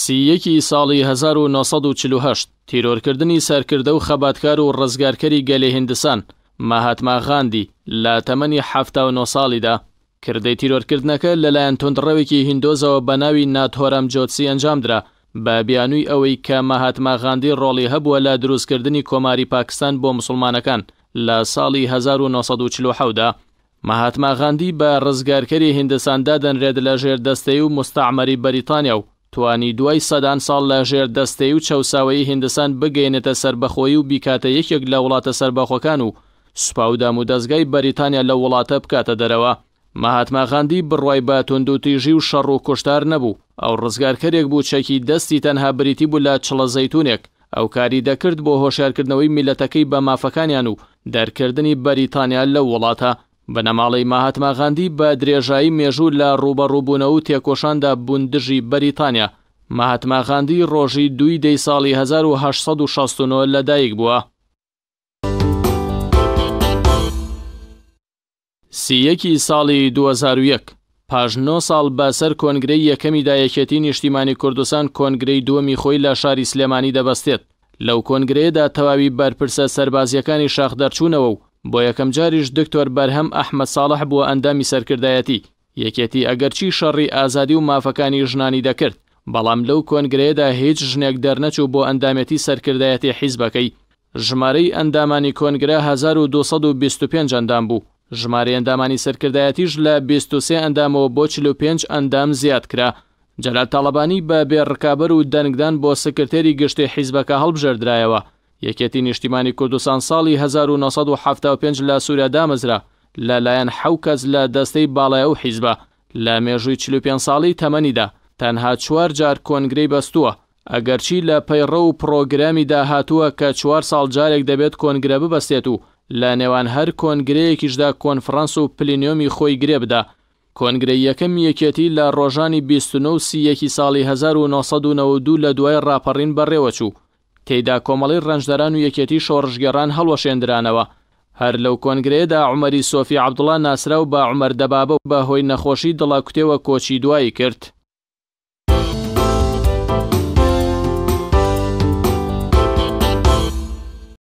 31 ساڵی 1948 تیرۆرکردنی سەرکردە و خەباتکار و ڕزگارکەری گەلێ هیندستان ماهاتما غاندی لە تەمەنی 79 ساڵیدا کردەی تیرۆرکردنەکە لەلایەن تۆندڕەوێکی هیندۆزەوە بە ناوی ناتهۆرام جۆتسی ئەنجامدرا بە بیانووی ئەوەی کە ماهاتما غاندی ڕۆڵی هەبووە لە دروستکردنی کۆماری پاکستان بۆ مسلمانەکان لە ساڵی 1947دا. ماهاتما غاندی بە ڕزگارکەری هیندستاندا دەنرێت لە ژێردەستەی و مستەعمەری بەریتانیا و توانی دوای سەدان ساڵ لە ژێردەستەی و چەوساوەیی هیندستان بگەێنێتە سەربەخۆیی و بیکاتە یەکێک لە وڵاتە سەربەخۆکان و سوپاودام و دەستگای بەریتانیا لە وڵاتە بکاتە دەرەوە. ماهاتما غاندی بڕوای بە توندوتیژی و شەڕ و کوشتار نەبوو، ئەو ڕزگارکەرێک بوو چەکی دەستی تەنها بریتی بوو لە چڵە زەیتونێک، ئەو کاری دەکرد بۆ هۆشیارکردنەوەی میلەتەکەی بە مافەکانیان و دەرکردنی بەریتانیا لە وڵاتە. بەنەماڵەی ماهاتما غاندی بە درێژایی مێژوو لە ڕوبەڕووبوونەوە و تێکۆشاندا بوون دژی بەریتانیا. ماهاتما غاندی ڕۆژی 2 دەی ساڵی 1869 لەدایک بووە. 31 ساڵی 2001 پاش 9 ساڵ بەسەر کۆنگرەی یەکەمی دایەکێتی نیشتیمانی کوردستان کۆنگرەی دووەمی خۆی لە شاری سلێمانی دەبەستێت. لەو کۆنگرەیەدا تەواوی بەرپرسە سەربازیەکانی شاخ دەرچوونەوە و بۆ یەکەم جاریش دکتۆر بەرهەم ئەحمەد ساڵح بووە ئەندامی سەرکردایەتی. یەکێتی ئەگەرچی شەڕی ئازادی و مافەکانی ژنانی دەکرد، بەڵام لەو کۆنگرەیەدا هیچ ژنێک دەرنەچوو بۆ ئەندامەتی سەرکردایەتی حیزبەکەی. ژمارەی ئەندامانی کۆنگرە 1225 ئەندام بوو. ژمارەی ئەندامانی سەرکردایەتیش لە 23 ئەندامەوە بۆ 45 ئەندام زیاد کرا. جەلال تاڵەبانی بە بێڕکابەر و دەنگدان بۆ سکرتێری گشتی حیزبەکە هەڵبژێردرایەوە. یەکێتی نیشتیمانی کوردستان ساڵی 1975 لە سووریا دامەزرا لەلایەن 7 کەس لە دەستەی باڵایە و حیزبە. لە مێژووی 45 ساڵی تەمەنیدا تەنها 4 جار کۆنگرەی بەستووە، ئەگەرچی لە پەیڕە و پرۆگرامیدا هاتووە کە 4 ساڵ جارێک دەبێت کۆنگرە ببەستێت و لە نێوان هەر کۆنگرەیەکیشدا کۆنفرانس و پلینیۆمی خۆی گرێ بدا. کۆنگرەی یەکەم یەکێتی لە ڕۆژانی 29 و 31 ساڵی 1992 لە دوای ڕاپەڕین بەڕێوەچوو. تێیدا کۆمەڵی ڕەنجدەران و یەکێتی شۆڕژگەڕان هەڵوەشێندرانەوە. هەر لەو کۆنگرەیەدا عومەری سۆفی عەبدوڵڵا ناسرا و بە عومەر دەبابە بە هۆی نەخۆشی دڵاکوتێوە کۆچی دوایی کرد.